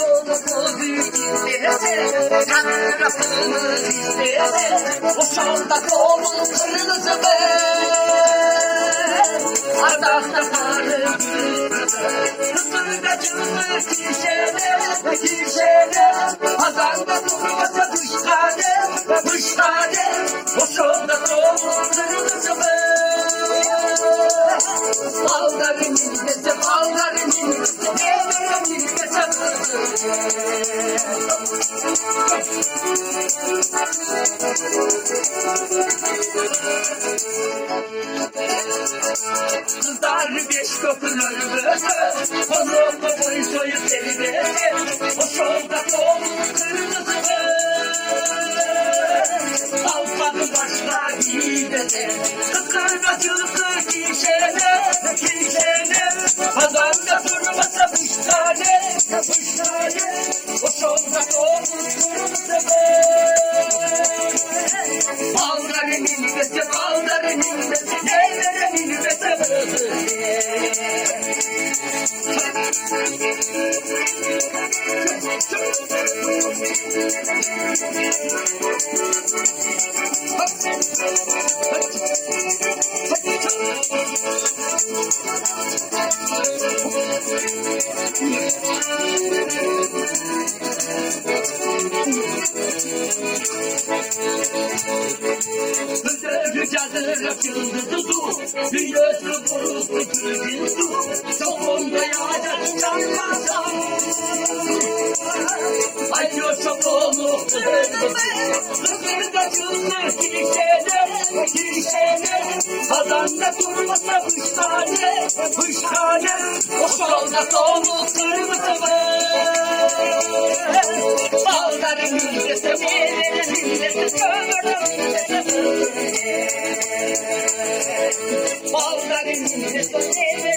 Yolu koydu gitmese, tarafını istese, o şalda kolun kırmızı ardakta parı kıpırdacılı kişene, pazarda durmasa dış tane, o şalda kolun kırmızı baldarın millete, devre millete kızlar beş kapılar böyle, pazarda boy soyup evine, o şolda kolun kırmızı almadı başlar gidene, kıskırgacılıklı kişene, pazarda durmasa dış tane, o şolda kolun kırmızı baldarın millete, devre millete Rüzgarlar açıldı dudu, dünyası bulutlu kırgındı, sonunda yağacak çarpmadan. Ayıyorsa kolu kırgındı kişene, kazanda durmasa dış tane, o solda kolu kırmızı baldarın millete, baldarın millete,